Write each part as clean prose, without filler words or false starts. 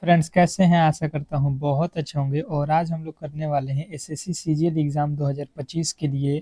Friends कैसे हैं? आशा करता हूँ बहुत अच्छे होंगे। और आज हम लोग करने वाले हैं एसएससी सीजीएल एग्ज़ाम 2025 के लिए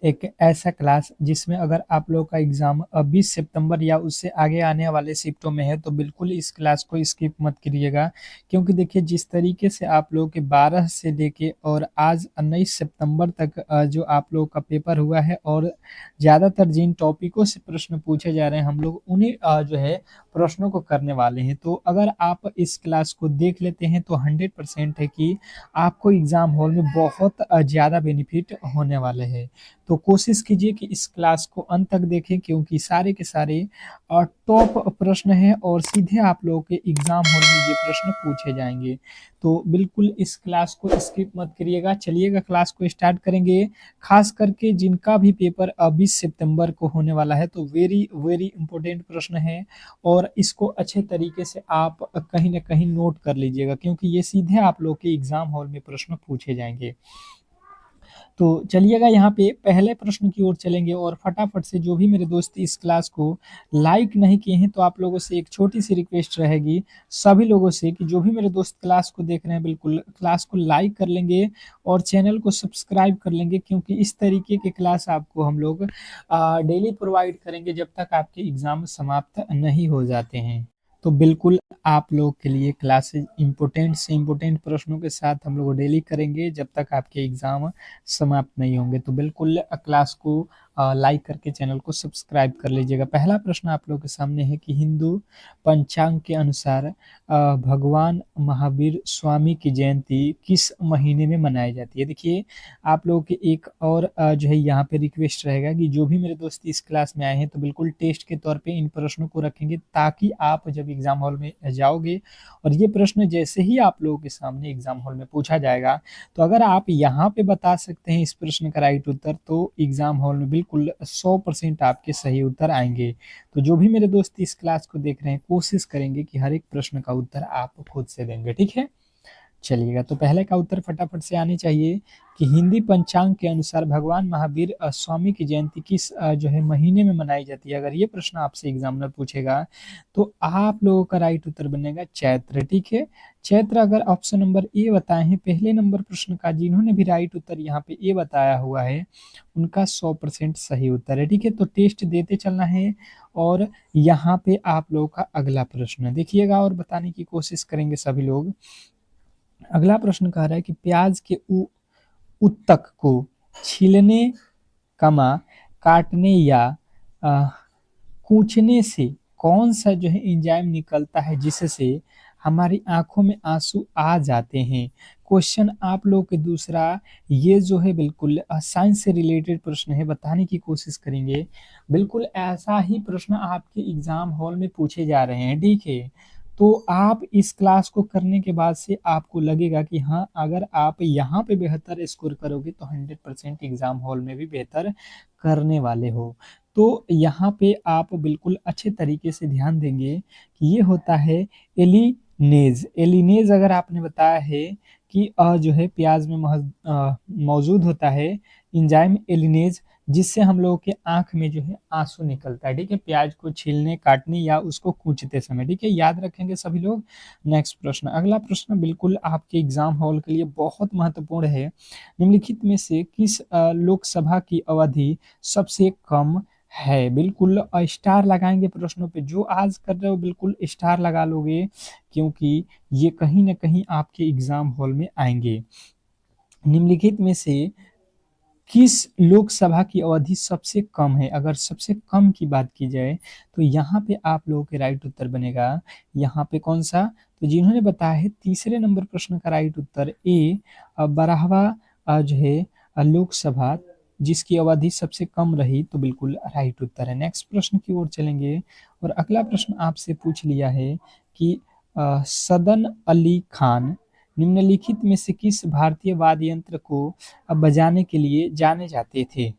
एक ऐसा क्लास जिसमें अगर आप लोग का एग्ज़ाम 20 सितंबर या उससे आगे आने वाले शिफ्टों में है तो बिल्कुल इस क्लास को स्किप मत करिएगा। क्योंकि देखिए जिस तरीके से आप लोग के 12 से लेके और आज 19 सितंबर तक जो आप लोग का पेपर हुआ है और ज़्यादातर जिन टॉपिकों से प्रश्न पूछे जा रहे हैं हम लोग उन्हीं जो है प्रश्नों को करने वाले हैं। तो अगर आप इस क्लास को देख लेते हैं तो 100% है कि आपको एग्ज़ाम हॉल में बहुत ज़्यादा बेनिफिट होने वाले हैं। तो कोशिश कीजिए कि इस क्लास को अंत तक देखें क्योंकि सारे के सारे टॉप प्रश्न हैं और सीधे आप लोगों के एग्ज़ाम हॉल में ये प्रश्न पूछे जाएँगे। तो बिल्कुल इस क्लास को स्किप मत करिएगा। चलिएगा क्लास को स्टार्ट करेंगे। खास करके जिनका भी पेपर 20 सितंबर को होने वाला है तो वेरी वेरी इंपॉर्टेंट प्रश्न है और इसको अच्छे तरीके से आप कहीं न कहीं नोट कर लीजिएगा क्योंकि ये सीधे आप लोग के एग्ज़ाम हॉल में प्रश्न पूछे जाएँगे। तो चलिएगा यहाँ पे पहले प्रश्न की ओर चलेंगे और फटाफट से जो भी मेरे दोस्त इस क्लास को लाइक नहीं किए हैं तो आप लोगों से एक छोटी-सी रिक्वेस्ट रहेगी सभी लोगों से कि जो भी मेरे दोस्त क्लास को देख रहे हैं बिल्कुल क्लास को लाइक कर लेंगे और चैनल को सब्सक्राइब कर लेंगे क्योंकि इस तरीके के क्लास आपको हम लोग डेली प्रोवाइड करेंगे जब तक आपके एग्ज़ाम समाप्त नहीं हो जाते हैं। तो बिल्कुल आप लोगों के लिए क्लासेस इम्पोर्टेंट से इम्पोर्टेंट प्रश्नों के साथ हम लोग डेली करेंगे जब तक आपके एग्ज़ाम समाप्त नहीं होंगे। तो बिल्कुल क्लास को लाइक करके चैनल को सब्सक्राइब कर लीजिएगा। पहला प्रश्न आप लोगों के सामने है कि हिंदू पंचांग के अनुसार भगवान महावीर स्वामी की जयंती किस महीने में मनाई जाती है? देखिए आप लोगों के एक और जो है यहाँ पे रिक्वेस्ट रहेगा कि जो भी मेरे दोस्त इस क्लास में आए हैं तो बिल्कुल टेस्ट के तौर पे इन प्रश्नों को रखेंगे ताकि आप जब एग्ज़ाम हॉल में जाओगे और ये प्रश्न जैसे ही आप लोगों के सामने एग्ज़ाम हॉल में पूछा जाएगा तो अगर आप यहाँ पे बता सकते हैं इस प्रश्न का राइट उत्तर तो एग्ज़ाम हॉल में बिल्कुल 100% आपके सही उत्तर आएँगे। तो जो भी मेरे दोस्त इस क्लास को देख रहे हैं कोशिश करेंगे कि हर एक प्रश्न का उत्तर आप खुद से देंगे, ठीक है? चलिएगा तो पहले का उत्तर फटाफट से आनी चाहिए कि हिंदी पंचांग के अनुसार भगवान महावीर स्वामी की जयंती किस जो है महीने में मनाई जाती है? अगर ये प्रश्न आपसे एग्जामिनर पूछेगा तो आप लोगों का राइट उत्तर बनेगा चैत्र, ठीक है? चैत्र अगर ऑप्शन नंबर ए बताए हैं पहले नंबर प्रश्न का जिन्होंने भी राइट उत्तर यहाँ पे ए बताया हुआ है उनका 100% सही उत्तर है, ठीक है? तो टेस्ट देते चलना है और यहाँ पे आप लोगों का अगला प्रश्न देखिएगा और बताने की कोशिश करेंगे सभी लोग। अगला प्रश्न कह रहा है कि प्याज के उत्तक को छीलने, कमा काटने या अ, कूचने से कौन सा जो है एंजाइम निकलता है जिससे हमारी आंखों में आंसू आ जाते हैं? क्वेश्चन आप लोग के दूसरा ये जो है बिल्कुल साइंस से रिलेटेड प्रश्न है, बताने की कोशिश करेंगे। बिल्कुल ऐसा ही प्रश्न आपके एग्जाम हॉल में पूछे जा रहे हैं, ठीक है? तो आप इस क्लास को करने के बाद से आपको लगेगा कि हाँ, अगर आप यहाँ पे बेहतर स्कोर करोगे तो 100% एग्ज़ाम हॉल में भी बेहतर करने वाले हो। तो यहाँ पे आप बिल्कुल अच्छे तरीके से ध्यान देंगे कि ये होता है एलिनेज़। एलिनेज़ अगर आपने बताया है कि जो है प्याज़ में मौजूद होता है एंजाइम एलिनेज़ जिससे हम लोगों के आँख में जो है आँसू निकलता है, ठीक है? प्याज़ को छीलने, काटने या उसको कूचते समय, ठीक है? याद रखेंगे सभी लोग। नेक्स्ट प्रश्न, अगला प्रश्न बिल्कुल आपके एग्ज़ाम हॉल के लिए बहुत महत्वपूर्ण है। निम्नलिखित में से किस लोकसभा की अवधि सबसे कम है? बिल्कुल स्टार लगाएँगे प्रश्नों पे, जो आज कर रहे हो बिल्कुल स्टार लगा लोगे क्योंकि ये कहीं न कहीं आपके एग्ज़ाम हॉल में आएँगे। निम्नलिखित में से किस लोकसभा की अवधि सबसे कम है? अगर सबसे कम की बात की जाए, तो यहाँ पे आप लोगों के राइट उत्तर बनेगा, यहाँ पे कौन-सा? तो जिन्होंने बताया है तीसरे नंबर प्रश्न का राइट उत्तर ए 12वाँ जो है लोकसभा जिसकी अवधि सबसे कम रही, तो बिल्कुल राइट उत्तर है। नेक्स्ट प्रश्न की ओर चलेंगे और अगला प्रश्न आपसे पूछ लिया है कि सदन अली खान निम्नलिखित में से किस भारतीय वाद्य यंत्र को बजाने के लिए जाने जाते थे?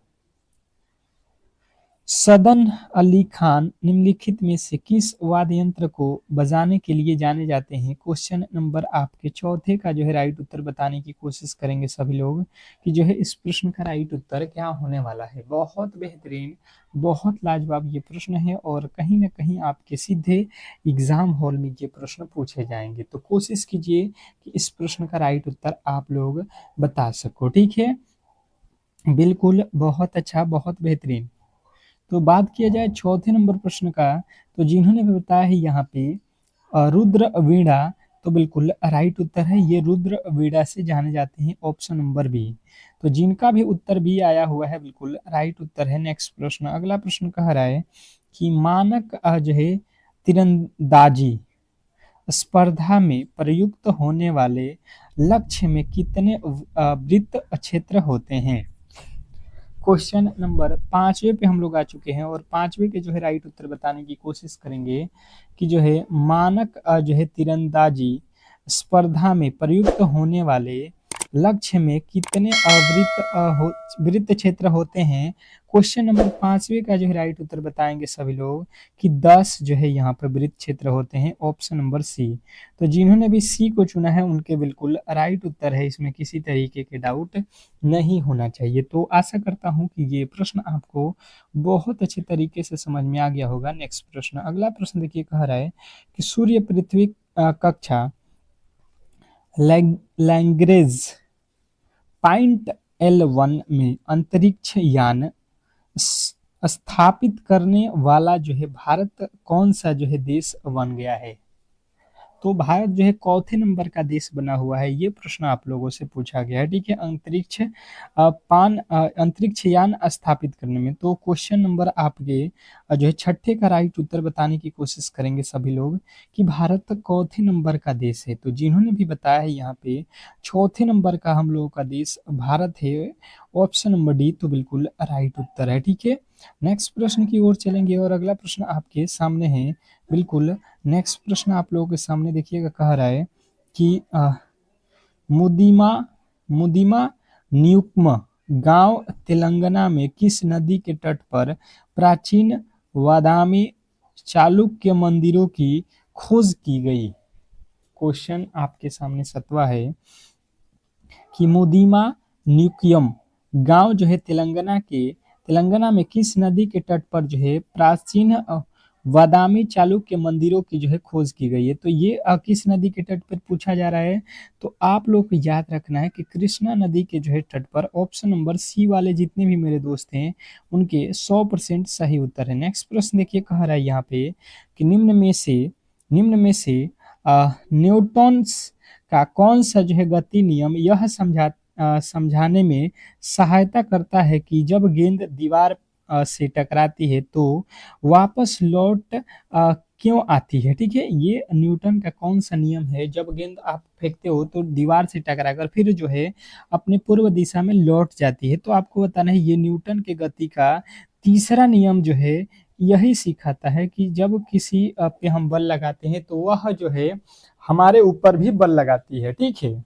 सदन अली खान निम्नलिखित में से किस वाद्य यंत्र को बजाने के लिए जाने जाते हैं? क्वेश्चन नंबर आपके चौथे का जो है राइट उत्तर बताने की कोशिश करेंगे सभी लोग कि जो है इस प्रश्न का राइट उत्तर क्या होने वाला है। बहुत बेहतरीन, बहुत लाजवाब ये प्रश्न है और कहीं ना कहीं आपके सीधे एग्जाम हॉल में ये प्रश्न पूछे जाएंगे, तो कोशिश कीजिए कि इस प्रश्न का राइट उत्तर आप लोग बता सको। ठीक है, बिल्कुल, बहुत अच्छा, बहुत बेहतरीन। तो बात किया जाए चौथे नंबर प्रश्न का, तो जिन्होंने भी बताया है यहाँ पे रुद्र वीणा, तो बिल्कुल राइट उत्तर है, ये रुद्र वीणा से जाने जाते हैं, ऑप्शन नंबर बी। तो जिनका भी उत्तर बी आया हुआ है बिल्कुल राइट उत्तर है। नेक्स्ट प्रश्न, अगला प्रश्न कह रहा है कि मानक जो है तीरंदाजी स्पर्धा में प्रयुक्त होने वाले लक्ष्य में कितने वृत्त क्षेत्र होते हैं? क्वेश्चन नंबर पांचवे पे हम लोग आ चुके हैं और पांचवे के जो है राइट उत्तर बताने की कोशिश करेंगे कि जो है मानक जो है तीरंदाजी स्पर्धा में प्रयुक्त होने वाले लक्ष्य में कितने वृत्त क्षेत्र होते हैं। क्वेश्चन नंबर पांचवे का जो है राइट उत्तर बताएंगे सभी लोग कि 10 जो है यहाँ पर वृत्त क्षेत्र होते हैं, ऑप्शन नंबर सी। तो जिन्होंने भी सी को चुना है उनके बिल्कुल राइट उत्तर है, इसमें किसी तरीके के डाउट नहीं होना चाहिए। तो आशा करता हूं कि ये प्रश्न आपको बहुत अच्छे तरीके से समझ में आ गया होगा। नेक्स्ट प्रश्न, अगला प्रश्न देखिए, कह रहा है कि सूर्य पृथ्वी कक्षा लैग्रेंज पॉइंट L1 में अंतरिक्ष यान स्थापित करने वाला जो है भारत कौन सा जो है देश बन गया है? तो भारत जो है चौथे नंबर का देश बना हुआ है, ये प्रश्न आप लोगों से पूछा गया है। ठीक है, अंतरिक्ष यान स्थापित करने में। तो क्वेश्चन नंबर आपके जो है छठे का राइट उत्तर बताने की कोशिश करेंगे सभी लोग कि भारत चौथे नंबर का देश है। तो जिन्होंने भी बताया है यहाँ पे चौथे नंबर का हम लोगों का देश भारत है, ऑप्शन नंबर डी तो बिल्कुल राइट उत्तर है। ठीक है, नेक्स्ट प्रश्न की ओर चलेंगे और अगला प्रश्न आपके सामने है। बिल्कुल, नेक्स्ट प्रश्न आप लोगों के सामने देखिएगा, कह रहा है कि मुदिमा मुदिमा न्यूक्म गांव तेलंगाना में किस नदी के तट पर प्राचीन वादामी चालुक्य मंदिरों की खोज की गई? क्वेश्चन आपके सामने सतवा है कि मुदिमा न्यूक्यम गांव जो है तेलंगाना में किस नदी के तट पर जो है प्राचीन वादामी चालुक्य मंदिरों की जो है खोज की गई है? तो ये किस नदी के तट पर पूछा जा रहा है? तो आप लोग को याद रखना है कि कृष्णा नदी के जो है तट पर। ऑप्शन नंबर सी वाले जितने भी मेरे दोस्त हैं उनके 100% सही उत्तर है। नेक्स्ट प्रश्न देखिए, कह रहा है यहाँ पे कि निम्न में से न्यूटन्स का कौन सा जो है गति नियम यह समझाने में सहायता करता है कि जब गेंद दीवार से टकराती है तो वापस लौट क्यों आती है? ठीक है, ये न्यूटन का कौन सा नियम है, जब गेंद आप फेंकते हो तो दीवार से टकराकर फिर जो है अपने पूर्व दिशा में लौट जाती है? तो आपको बताना है ये न्यूटन के गति का तीसरा नियम जो है यही सिखाता है कि जब किसी पे हम बल लगाते हैं तो वह जो है हमारे ऊपर भी बल लगाती है। ठीक है,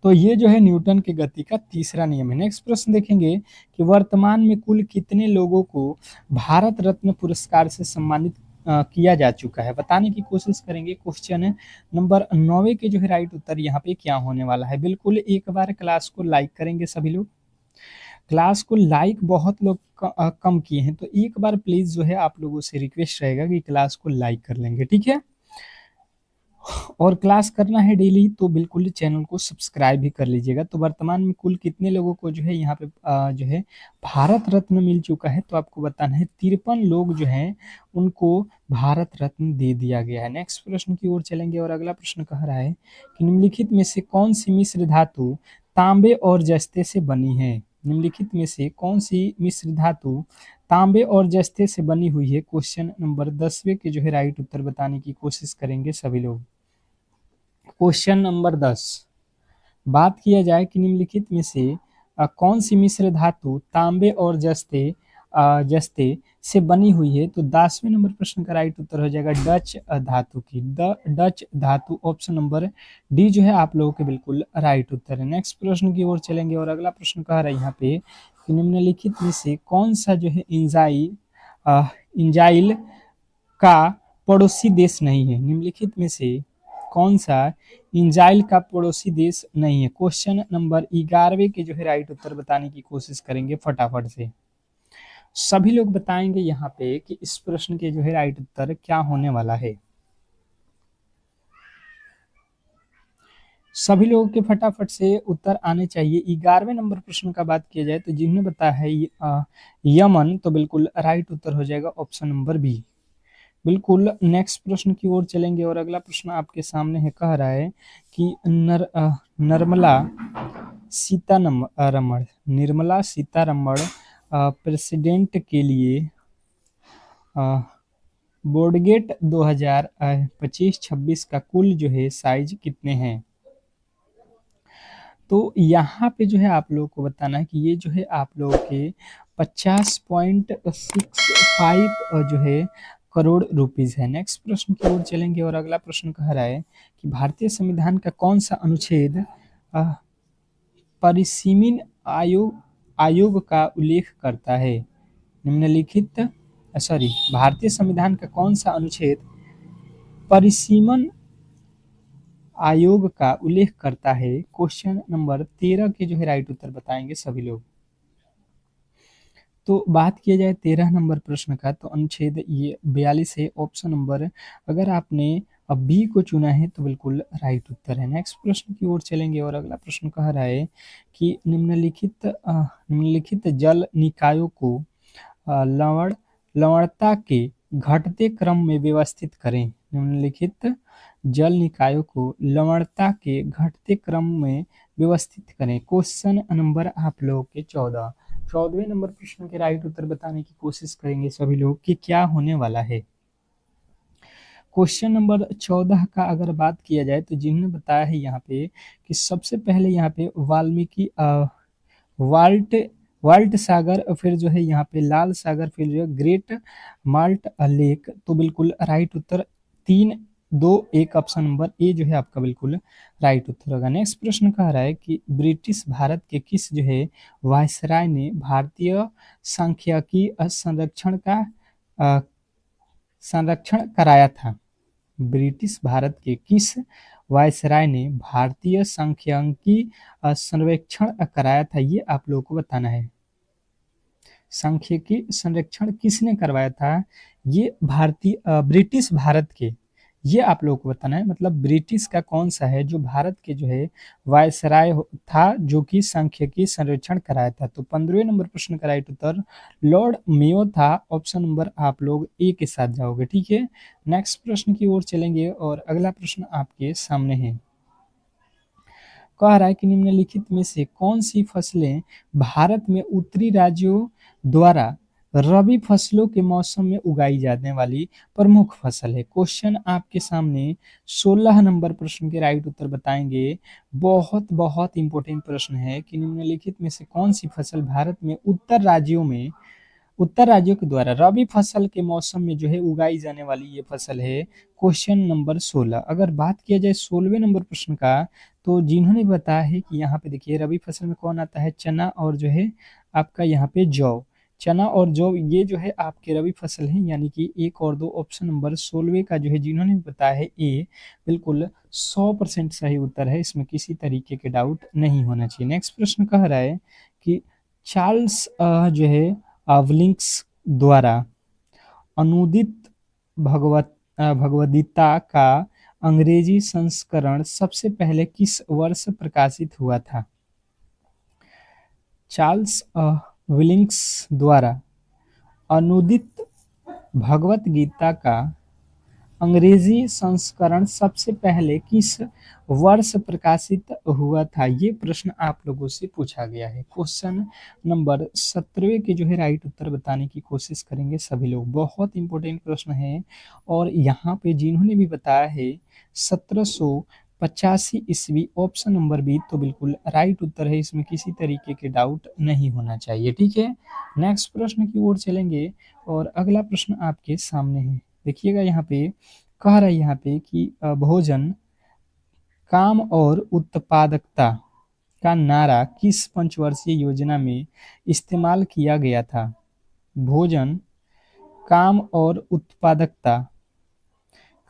तो ये जो है न्यूटन के गति का तीसरा नियम है। नेक्स्ट प्रश्न देखेंगे कि वर्तमान में कुल कितने लोगों को भारत रत्न पुरस्कार से सम्मानित किया जा चुका है? बताने की कोशिश करेंगे। क्वेश्चन नंबर 9 के जो है राइट उत्तर यहाँ पे क्या होने वाला है? बिल्कुल, एक बार क्लास को लाइक करेंगे सभी लोग। क्लास को लाइक बहुत लोग कम किए हैं, तो एक बार प्लीज जो है आप लोगों से रिक्वेस्ट रहेगा कि क्लास को लाइक कर लेंगे। ठीक है, और क्लास करना है डेली तो बिल्कुल चैनल को सब्सक्राइब भी कर लीजिएगा। तो वर्तमान में कुल कितने लोगों को जो है यहाँ पे जो है भारत रत्न मिल चुका है? तो आपको बताना है 53 लोग जो हैं उनको भारत रत्न दे दिया गया है। नेक्स्ट प्रश्न की ओर चलेंगे और अगला प्रश्न कह रहा है कि निम्नलिखित में से कौन सी मिश्र धातु तांबे और जस्ते से बनी है? निम्नलिखित में से कौन सी मिश्र धातु तांबे और जस्ते से बनी हुई है? क्वेश्चन नंबर 10वें के जो है राइट उत्तर बताने की कोशिश करेंगे सभी लोग। क्वेश्चन नंबर 10, बात किया जाए कि निम्नलिखित में से कौन सी मिश्र धातु तांबे और जस्ते से बनी हुई है? तो 10वें नंबर प्रश्न का राइट उत्तर हो जाएगा डच धातु की, डच धातु, ऑप्शन नंबर डी जो है आप लोगों के बिल्कुल राइट उत्तर है। नेक्स्ट प्रश्न की ओर चलेंगे और अगला प्रश्न कह रहा है यहाँ पे कि निम्नलिखित में से कौन सा जो है इंजाइल का पड़ोसी देश नहीं है। निम्नलिखित में से कौन सा इंजाइल का पड़ोसी देश नहीं है। क्वेश्चन नंबर 11 के जो है राइट उत्तर बताने की कोशिश करेंगे फटाफट से। सभी लोग बताएंगे यहाँ पे कि इस प्रश्न के जो है राइट उत्तर क्या होने वाला है। सभी लोगों के फटाफट से उत्तर आने चाहिए। 11वें नंबर प्रश्न का बात किया जाए तो जिन्होंने बताया है यमन, तो बिल्कुल राइट उत्तर हो जाएगा ऑप्शन नंबर बी। बिल्कुल नेक्स्ट प्रश्न की ओर चलेंगे और अगला प्रश्न आपके सामने है। कह रहा है कि निर्मला सीतारमण प्रेसिडेंट के लिए बोर्डगेट 2025-26 का कुल जो है साइज कितने हैं। तो यहाँ पे जो है आप लोगों को बताना है कि ये जो है आप लोगों के 50.65 जो है करोड़ रुपीज है। नेक्स्ट प्रश्न की ओर चलेंगे और अगला प्रश्न कह रहा है कि भारतीय संविधान का कौन सा अनुच्छेद परिसीमन आयोग का उल्लेख करता है। निम्नलिखित भारतीय संविधान का कौन सा अनुच्छेद परिसीमन आयोग का उल्लेख करता है। क्वेश्चन नंबर 13 के जो है राइट उत्तर बताएंगे सभी लोग। तो बात किया जाए 13 नंबर प्रश्न का तो अनुच्छेद ये 42 है। ऑप्शन नंबर अगर आपने बी को चुना है तो बिल्कुल राइट उत्तर है। नेक्स्ट प्रश्न की ओर चलेंगे और अगला प्रश्न कह रहा है कि निम्नलिखित जल निकायों को लवणता के घटते क्रम में व्यवस्थित करें। निम्नलिखित जल निकायों को लवणता के घटते क्रम में व्यवस्थित करें। क्वेश्चन नंबर आप लोगों के 14वें नंबर प्रश्न के राइट उत्तर बताने की कोशिश करेंगे सभी लोग कि क्या होने वाला है। क्वेश्चन नंबर 14 का अगर बात किया जाए तो जिन्होंने बताया है यहाँ पे कि सबसे पहले यहाँ पे वाल्मीकि वाल्ट सागर, फिर जो है यहाँ पे लाल सागर, फिर जो है ग्रेट माल्ट लेक, तो बिल्कुल right Uttar 3-2-1 option number A जो है आपका बिल्कुल राइट उत्तर होगा। नेक्स्ट प्रश्न कह रहा है कि ब्रिटिश भारत के किस जो है वायसराय ने भारतीय सांख्यिकी संरक्षण कराया था। ब्रिटिश भारत के किस वायसराय ने भारतीय सांख्यिकी सर्वेक्षण कराया था, ये आप लोगों को बताना है। सांख्यिकी संरक्षण किसने करवाया था, ये ब्रिटिश भारत के, ये आप लोगों को बताना है। मतलब ब्रिटिश का कौन सा है जो भारत के जो है वायसराय था जो कि सांख्यिकी सर्वेक्षण कराया था। तो 15वें नंबर प्रश्न का राइट उत्तर लॉर्ड मेयो था। ऑप्शन नंबर आप लोग ए के साथ जाओगे, ठीक है। नेक्स्ट प्रश्न की ओर चलेंगे और अगला प्रश्न आपके सामने है। कह रहा है कि निम्नलिखित में से कौन सी फसलें भारत में उत्तरी राज्यों द्वारा रबी फसलों के मौसम में उगाई जाने वाली प्रमुख फसल है। क्वेश्चन आपके सामने 16 नंबर प्रश्न के राइट उत्तर बताएंगे। बहुत बहुत इंपॉर्टेंट प्रश्न है कि निम्नलिखित में से कौन सी फसल भारत में उत्तर राज्यों के द्वारा रबी फसल के मौसम में जो है उगाई जाने वाली ये फसल है। Question number 16। अगर बात किया जाए 16वें नंबर प्रश्न का तो जिन्होंने बताया है कि यहाँ पे देखिए रबी फसल में कौन आता है, चना और जो है आपका यहाँ पे जौ। चना और जौ ये जो है आपके रबी फसल है, यानी कि 1 और 2 ऑप्शन नंबर 16 का जो है जिन्होंने बताया है ए बिल्कुल 100% सही उत्तर है। इसमें किसी तरीके के डाउट नहीं होना चाहिए। नेक्स्ट प्रश्न कह रहा है कि चार्ल्स जो है आवलिंक्स द्वारा अनुदित भगवद्गीता का अंग्रेजी संस्करण सबसे पहले किस वर्ष प्रकाशित हुआ था। चार्ल्स विलिंग्स द्वारा अनुदित भगवत गीता का अंग्रेजी संस्करण सबसे पहले किस वर्ष प्रकाशित हुआ था, ये प्रश्न आप लोगों से पूछा गया है। क्वेश्चन नंबर 17 के जो है राइट उत्तर बताने की कोशिश करेंगे सभी लोग। बहुत इंपॉर्टेंट प्रश्न है और यहाँ पे जिन्होंने भी बताया है 1785 ईस्वी, ऑप्शन नंबर बी, तो बिल्कुल राइट उत्तर है। इसमें किसी तरीके के डाउट नहीं होना चाहिए, ठीक है। नेक्स्ट प्रश्न की ओर चलेंगे और अगला प्रश्न आपके सामने है। देखिएगा यहाँ पे कह रहा है यहाँ पे कि भोजन काम और उत्पादकता का नारा किस पंचवर्षीय योजना में इस्तेमाल किया गया था? भोजन, काम और उत्पादकता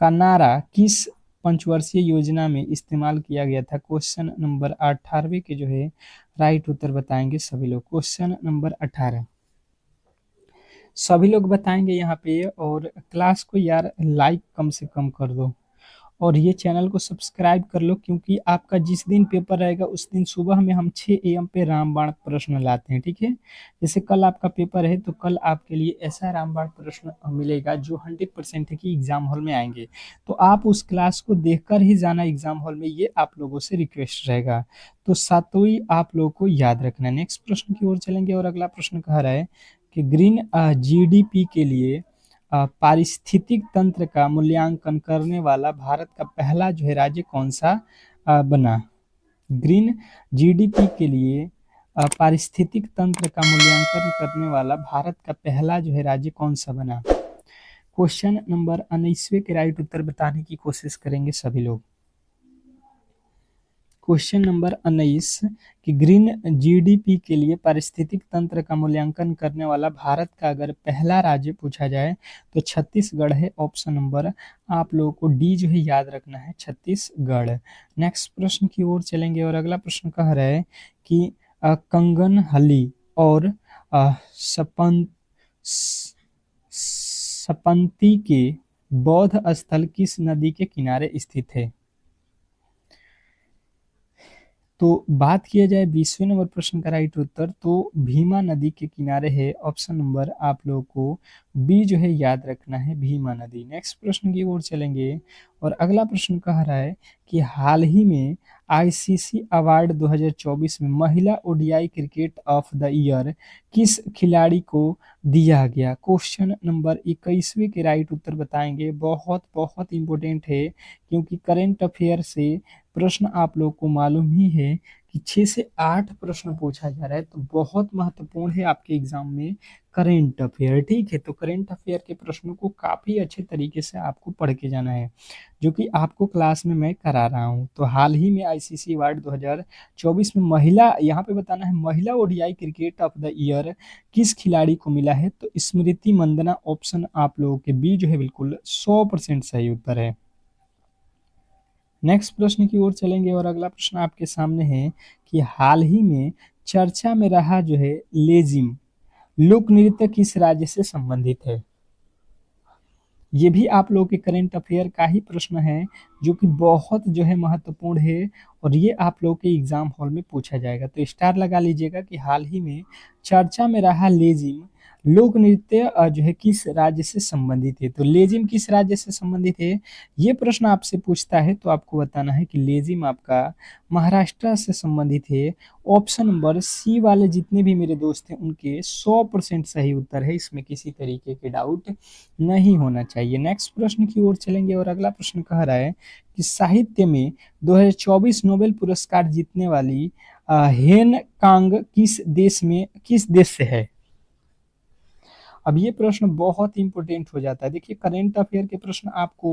का नारा किस पंचवर्षीय योजना में इस्तेमाल किया गया था? क्वेश्चन नंबर 18 के जो है राइट उत्तर बताएंगे सभी लोग। क्वेश्चन नंबर 18 सभी लोग बताएंगे यहाँ पे। और क्लास को यार लाइक कम से कम कर दो और ये चैनल को सब्सक्राइब कर लो, क्योंकि आपका जिस दिन पेपर रहेगा उस दिन सुबह में हम 6 AM पे रामबाण प्रश्न लाते हैं, ठीक है। जैसे कल आपका पेपर है तो कल आपके लिए ऐसा रामबाण प्रश्न मिलेगा जो 100% है कि एग्जाम हॉल में आएंगे, तो आप उस क्लास को देखकर ही जाना एग्जाम हॉल में, ये आप लोगों से रिक्वेस्ट रहेगा। तो सातों ही आप लोगों को याद रखना। नेक्स्ट प्रश्न की ओर चलेंगे और अगला प्रश्न कह रहा है कि ग्रीन GDP के लिए पारिस्थितिक तंत्र का मूल्यांकन करने वाला भारत का पहला जो है राज्य कौन सा बना? ग्रीन GDP के लिए पारिस्थितिक तंत्र का मूल्यांकन करने वाला भारत का पहला जो है राज्य कौन सा बना? क्वेश्चन नंबर 19 के राइट उत्तर बताने की कोशिश करेंगे सभी लोग। क्वेश्चन नंबर 19 कि ग्रीन GDP के लिए पारिस्थितिक तंत्र का मूल्यांकन करने वाला भारत का अगर पहला राज्य पूछा जाए तो छत्तीसगढ़ है। ऑप्शन नंबर आप लोगों को डी जो है याद रखना है, छत्तीसगढ़। नेक्स्ट प्रश्न की ओर चलेंगे और अगला प्रश्न कह रहा है कि कंगनहली और सपन सपंती के बौद्ध स्थल किस नदी के किनारे स्थित है? तो बात किया जाए 20वें नंबर प्रश्न का राइट उत्तर तो भीमा नदी के किनारे है। ऑप्शन नंबर आप लोगों को बी जो है याद रखना है, भीमा नदी। नेक्स्ट प्रश्न की ओर चलेंगे और अगला प्रश्न कह रहा है कि हाल ही में ICC अवार्ड 2024 में महिला ODI cricket of the year किस खिलाड़ी को दिया गया? क्वेश्चन नंबर 21वें के राइट उत्तर बताएंगे। बहुत बहुत इंपॉर्टेंट है, क्योंकि करेंट अफेयर से प्रश्न आप लोग को मालूम ही है कि 6 से 8 प्रश्न पूछा जा रहा है, तो बहुत महत्वपूर्ण है आपके एग्जाम में करेंट अफेयर, ठीक है। तो करेंट अफेयर के प्रश्नों को काफी अच्छे तरीके से आपको पढ़ के जाना है, जो कि आपको क्लास में मैं करा रहा हूं। तो हाल ही में ICC अवार्ड 2024 में महिला, यहाँ पे बताना है महिला ODI cricket of the year किस खिलाड़ी को मिला है? तो स्मृति मंदना। ऑप्शन आप लोगों के बी जो है बिल्कुल 100% सही उत्तर है। नेक्स्ट प्रश्न की ओर चलेंगे और अगला प्रश्न आपके सामने है कि हाल ही में चर्चा में रहा जो है लेजिम लोक नृत्य किस राज्य से संबंधित है? ये भी आप लोगों के करेंट अफेयर का ही प्रश्न है, जो कि बहुत जो है महत्वपूर्ण है और ये आप लोगों के एग्जाम हॉल में पूछा जाएगा। तो स्टार लगा लीजिएगा कि हाल ही में चर्चा में रहा लेजिम लोक नृत्य जो है किस राज्य से संबंधित है? तो लेजिम किस राज्य से संबंधित है, ये प्रश्न आपसे पूछता है तो आपको बताना है कि लेजिम आपका महाराष्ट्र से संबंधित है। ऑप्शन नंबर सी वाले जितने भी मेरे दोस्त हैं उनके 100% सही उत्तर है, इसमें किसी तरीके के डाउट नहीं होना चाहिए। नेक्स्ट प्रश्न की ओर चलेंगे और अगला प्रश्न कह रहा है कि साहित्य में 2024 नोबेल पुरस्कार जीतने वाली हेन कांग किस देश से है? अब ये प्रश्न बहुत इंपॉर्टेंट हो जाता है। देखिए करेंट अफेयर के प्रश्न आपको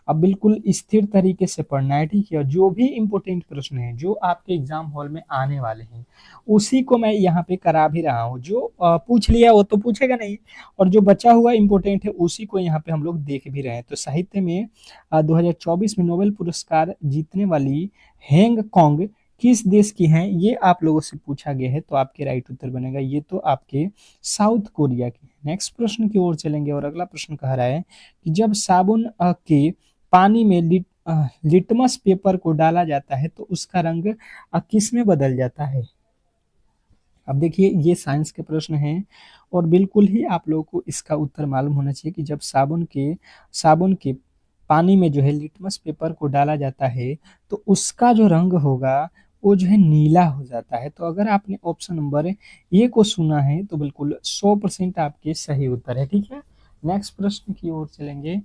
अब बिल्कुल स्थिर तरीके से पढ़ना है, ठीक है। जो भी इंपॉर्टेंट प्रश्न है जो आपके एग्जाम हॉल में आने वाले हैं उसी को मैं यहाँ पे करा भी रहा हूँ। जो पूछ लिया वो तो पूछेगा नहीं, और जो बचा हुआ इंपॉर्टेंट है उसी को यहाँ पे हम लोग देख भी रहे हैं। तो साहित्य में 2024 में नोबेल पुरस्कार जीतने वाली हेंग कॉन्ग किस देश की हैं, ये आप लोगों से पूछा गया है, तो आपके राइट उत्तर बनेगा ये तो आपके साउथ कोरिया की। नेक्स्ट प्रश्न की ओर चलेंगे और अगला प्रश्न कह रहा है कि जब साबुन के पानी में लिटमस पेपर को डाला जाता है तो उसका रंग किस में बदल जाता है? अब देखिए ये साइंस के प्रश्न हैं और बिल्कुल ही आप लोगों को इसका उत्तर मालूम होना चाहिए कि जब साबुन के पानी में जो है लिटमस पेपर को डाला जाता है तो उसका जो रंग होगा वो जो है नीला हो जाता है। तो अगर आपने ऑप्शन नंबर ए को सुना है तो बिल्कुल 100% आपके सही उत्तर है, ठीक है। नेक्स्ट प्रश्न की ओर चलेंगे।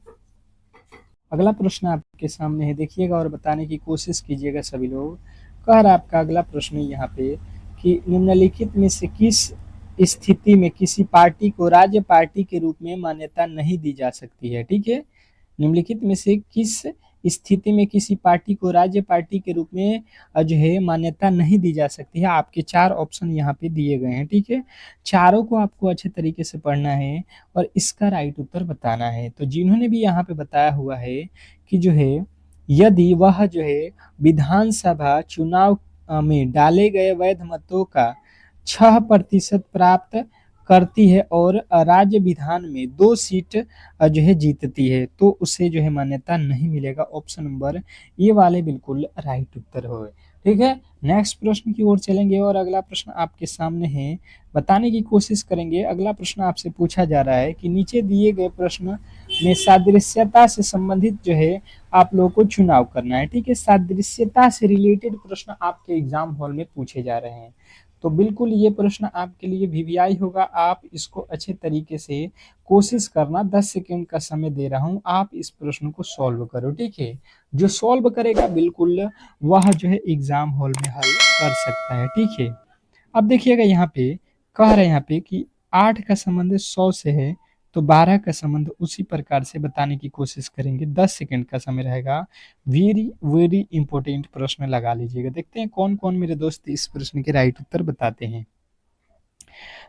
अगला प्रश्न आपके सामने है, देखिएगा और बताने की कोशिश कीजिएगा सभी लोग। कह रहा आपका अगला प्रश्न यहाँ पे कि निम्नलिखित में से किस स्थिति में किसी पार्टी को राज्य पार्टी के रूप में मान्यता नहीं दी जा सकती है, ठीक है। निम्नलिखित में से किस स्थिति में किसी पार्टी को राज्य पार्टी के रूप में जो है मान्यता नहीं दी जा सकती है। आपके 4 ऑप्शन यहाँ पे दिए गए हैं, ठीक है। चारों को आपको अच्छे तरीके से पढ़ना है और इसका राइट उत्तर बताना है। तो जिन्होंने भी यहाँ पे बताया हुआ है कि जो है यदि वह जो है विधानसभा चुनाव में डाले गए वैध मतों का 6% प्राप्त करती है और राज्य विधान में 2 सीट जो है जीतती है, तो उसे जो है मान्यता नहीं मिलेगा। ऑप्शन नंबर ये वाले बिल्कुल राइट उत्तर हो। ठीक है, नेक्स्ट प्रश्न की ओर चलेंगे और अगला प्रश्न आपके सामने है, बताने की कोशिश करेंगे। अगला प्रश्न आपसे पूछा जा रहा है कि नीचे दिए गए प्रश्न में सादृश्यता से संबंधित जो है आप लोगों को चुनाव करना है। ठीक है, सादृश्यता से रिलेटेड प्रश्न आपके एग्जाम हॉल में पूछे जा रहे हैं, तो बिल्कुल ये प्रश्न आपके लिए वीवीआई होगा। आप इसको अच्छे तरीके से कोशिश करना, 10 सेकेंड का समय दे रहा हूं, आप इस प्रश्न को सॉल्व करो। ठीक है, जो सॉल्व करेगा बिल्कुल वह जो है एग्जाम हॉल में हल कर सकता है। ठीक है, अब देखिएगा यहाँ पे कह रहे हैं यहाँ पे कि 8 का संबंध 100 से है, तो 12 का संबंध उसी प्रकार से बताने की कोशिश करेंगे। 10 सेकंड का समय रहेगा। वेरी वेरी इंपॉर्टेंट प्रश्न लगा लीजिएगा। देखते हैं कौन कौन मेरे दोस्त इस प्रश्न के राइट उत्तर बताते हैं।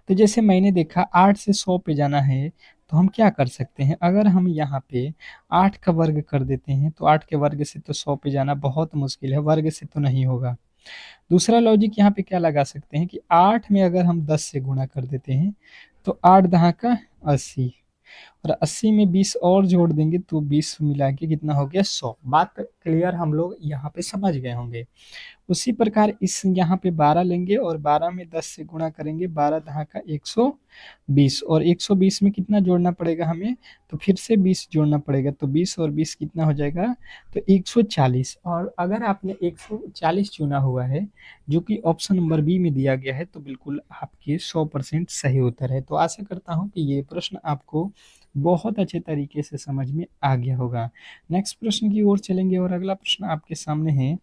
तो जैसे मैंने देखा 8 से 100 पे जाना है, तो हम क्या कर सकते हैं, अगर हम यहाँ पे 8 का वर्ग कर देते हैं तो 8 के वर्ग से तो 100 पे जाना बहुत मुश्किल है, वर्ग से तो नहीं होगा। दूसरा लॉजिक यहाँ पे क्या लगा सकते हैं कि 8 में अगर हम 10 से गुणा कर देते हैं तो 8 दहा का 80, और 80 में 20 और जोड़ देंगे तो 20 मिला के कितना हो गया 100। बात क्लियर हम लोग यहाँ पे समझ गए होंगे। उसी प्रकार इस यहाँ पे 12 लेंगे और 12 में 10 से गुणा करेंगे, 12 दहा का 120, और 120 में कितना जोड़ना पड़ेगा हमें, तो फिर से 20 जोड़ना पड़ेगा, तो 20 और 20 कितना हो जाएगा, तो 140। और अगर आपने 140 चुना हुआ है जो कि ऑप्शन नंबर बी में दिया गया है, तो बिल्कुल आपके 100% सही उत्तर है। तो आशा करता हूँ कि ये प्रश्न आपको बहुत अच्छे तरीके से समझ में आ गया होगा। नेक्स्ट प्रश्न की ओर चलेंगे और अगला प्रश्न आपके सामने है,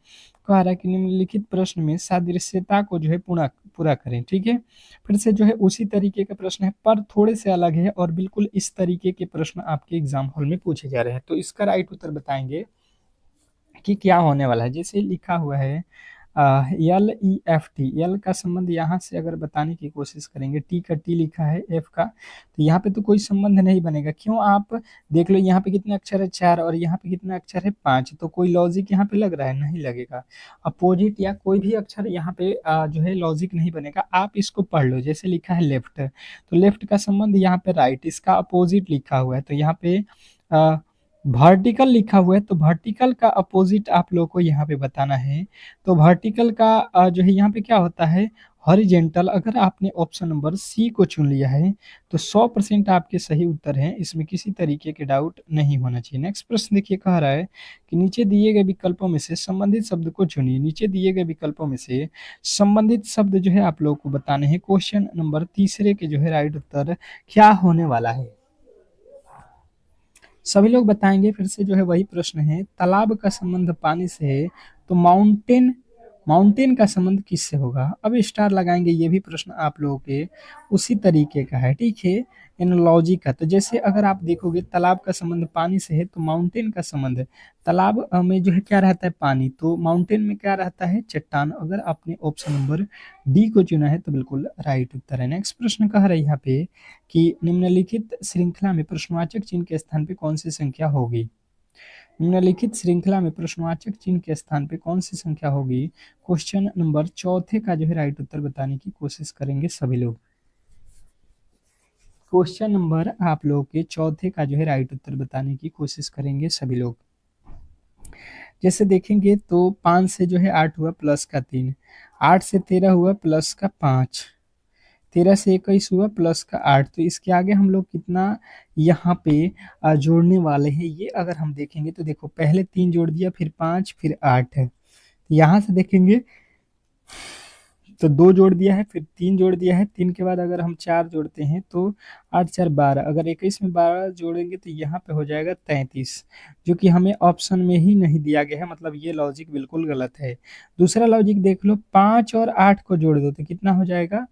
कह रहा है कि निम्नलिखित प्रश्न में सादृश्यता को जो है पूरा पूरा करें। ठीक है, फिर से जो है उसी तरीके का प्रश्न है पर थोड़े से अलग है, और बिल्कुल इस तरीके के प्रश्न आपके एग्जाम हॉल में पूछे जा रहे हैं। तो इसका राइट उत्तर बताएंगे कि क्या होने वाला है। जैसे लिखा हुआ है LEFT, एल का संबंध यहाँ से अगर बताने की कोशिश करेंगे, टी का टी लिखा है, एफ का, तो यहाँ पे तो कोई संबंध नहीं बनेगा। क्यों, आप देख लो यहाँ पे कितने अक्षर है 4 और यहाँ पे कितना अक्षर है 5, तो कोई लॉजिक यहाँ पे लग रहा है, नहीं लगेगा। अपोजिट या कोई भी अक्षर यहाँ पे जो है लॉजिक नहीं बनेगा। आप इसको पढ़ लो, जैसे लिखा है लेफ्ट, तो लेफ्ट का संबंध यहाँ पे राइट, इसका अपोजिट लिखा हुआ है, तो यहाँ पे वर्टिकल लिखा हुआ है, तो वर्टिकल का अपोजिट आप लोग को यहाँ पे बताना है। तो वर्टिकल का जो है यहाँ पे क्या होता है, हॉरिजेंटल। अगर आपने ऑप्शन नंबर सी को चुन लिया है तो 100% आपके सही उत्तर हैं, इसमें किसी तरीके के डाउट नहीं होना चाहिए। नेक्स्ट प्रश्न देखिए, कह रहा है कि नीचे दिए गए विकल्पों में से संबंधित शब्द को चुनिए। नीचे दिए गए विकल्पों में से संबंधित शब्द जो है आप लोग को बताने हैं। क्वेश्चन नंबर तीसरे के जो है राइट उत्तर क्या होने वाला है, सभी लोग बताएंगे। फिर से जो है वही प्रश्न है, तालाब का संबंध पानी से है, तो माउंटेन माउंटेन का संबंध किससे होगा। अब स्टार लगाएंगे, ये भी प्रश्न आप लोगों के उसी तरीके का है। ठीक है, एनालॉजी का, तो जैसे अगर आप देखोगे तालाब का संबंध पानी से है, तो माउंटेन का संबंध तालाब में जो है क्या रहता है, पानी, तो माउंटेन में क्या रहता है, चट्टान। अगर आपने ऑप्शन नंबर डी को चुना है तो बिल्कुल राइट उत्तर है। नेक्स्ट प्रश्न कह रहा है यहाँ पे कि निम्नलिखित श्रृंखला में प्रश्नवाचक चिन्ह के स्थान पे कौन सी संख्या होगी। निम्नलिखित श्रृंखला में प्रश्नवाचक चिन्ह के स्थान पे कौन सी संख्या होगी। क्वेश्चन नंबर चौथे का जो है राइट उत्तर बताने की कोशिश करेंगे सभी लोग। क्वेश्चन नंबर आप लोग के चौथे का जो है राइट उत्तर बताने की कोशिश करेंगे सभी लोग। जैसे देखेंगे तो 5 से जो है 8 हुआ प्लस का 3, 8 से 13 हुआ प्लस का 5, 13 से 21 हुआ प्लस का 8, तो इसके आगे हम लोग कितना यहाँ पे जोड़ने वाले हैं। ये अगर हम देखेंगे तो देखो पहले 3 जोड़ दिया, फिर 5, फिर 8 है, यहाँ से देखेंगे तो 2 जोड़ दिया है, फिर 3 जोड़ दिया है, 3 के बाद अगर हम 4 जोड़ते हैं तो 8 4 12, अगर 21 में 12 जोड़ेंगे तो यहाँ पे हो जाएगा 33, जो कि हमें ऑप्शन में ही नहीं दिया गया है, मतलब ये लॉजिक बिल्कुल गलत है। दूसरा लॉजिक देख लो, 5 और 8 को जोड़ दो तो कितना हो जाएगा,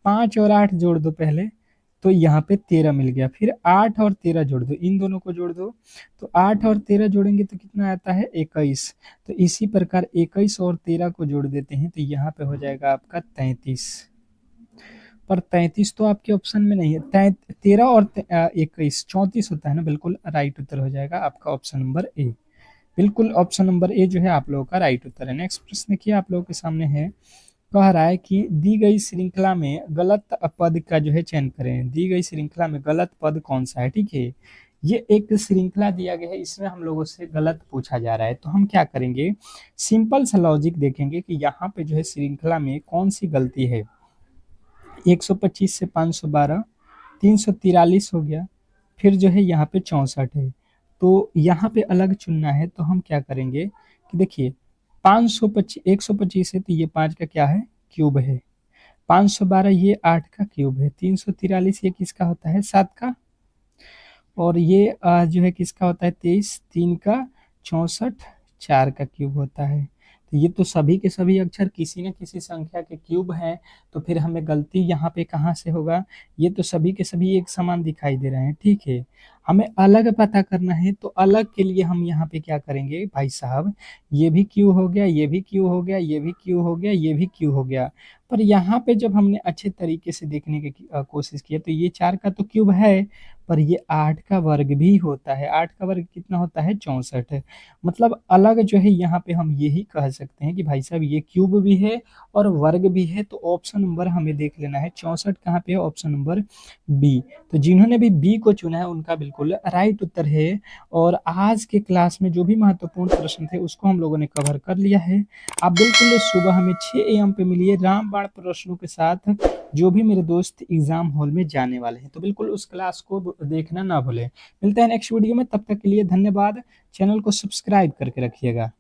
5 और 8 जोड़ दो पहले, तो यहाँ पे 13 मिल गया। फिर 8 और 13 जोड़ दो, इन दोनों को जोड़ दो, तो 8 और 13 जोड़ेंगे तो कितना आता है 21। तो इसी प्रकार 21 और 13 को जोड़ देते हैं तो यहाँ पे हो जाएगा आपका 33। पर 33 तो आपके ऑप्शन में नहीं है। 13 और 21 34 होता है ना, बिल्कुल राइट उत्तर हो जाएगा आपका ऑप्शन नंबर ए। बिल्कुल ऑप्शन नंबर ए जो है आप लोगों का राइट उत्तर है। नेक्स्ट प्रश्न देखिए आप लोगों के सामने है, कह रहा है कि दी गई श्रृंखला में गलत पद का जो है चयन करें। दी गई श्रृंखला में गलत पद कौन सा है, ठीक है। ये एक श्रृंखला दिया गया है, इसमें हम लोगों से गलत पूछा जा रहा है, तो हम क्या करेंगे, सिंपल सा लॉजिक देखेंगे कि यहाँ पे जो है श्रृंखला में कौन सी गलती है। 125 से 512, 343 हो गया, फिर जो है यहाँ पे 64 है, तो यहाँ पे अलग चुनना है। तो हम क्या करेंगे कि देखिए 525 125 है तो ये 5 का क्या है क्यूब है, 512 ये 8 का क्यूब है, 343 ये किसका होता है 7 का, और ये जो है किसका होता है 23, 3 का 64, 4 का क्यूब होता है। तो ये तो सभी के सभी अक्षर किसी न किसी संख्या के क्यूब हैं, तो फिर हमें गलती यहाँ पे कहाँ से होगा, ये तो सभी के सभी एक समान दिखाई दे रहे हैं, ठीक है। हमें अलग पता करना है, तो अलग के लिए हम यहाँ पे क्या करेंगे भाई साहब, ये भी क्यू हो गया, ये भी क्यू हो गया, ये भी क्यू हो गया, ये भी क्यू हो गया। पर यहाँ पे जब हमने अच्छे तरीके से देखने की कोशिश की तो ये 4 का तो क्यूब है, पर ये 8 का वर्ग भी होता है। 8 का वर्ग कितना होता है 64। मतलब अलग जो है यहाँ पे हम यही कह सकते हैं कि भाई साहब ये क्यूब भी है और वर्ग भी है, तो ऑप्शन नंबर हमें देख लेना है 64 कहाँ पे है, ऑप्शन नंबर बी। तो जिन्होंने भी बी को चुना है उनका बिल्कुल राइट उत्तर है। और आज के क्लास में जो भी महत्वपूर्ण प्रश्न थे उसको हम लोगों ने कवर कर लिया है। आप बिल्कुल सुबह हमें 6 AM पे मिलिए रामबाण प्रश्नों के साथ, जो भी मेरे दोस्त एग्जाम हॉल में जाने वाले हैं, तो बिल्कुल उस क्लास को देखना ना भूलें। मिलते हैं नेक्स्ट वीडियो में, तब तक के लिए धन्यवाद। चैनल को सब्सक्राइब करके रखिएगा।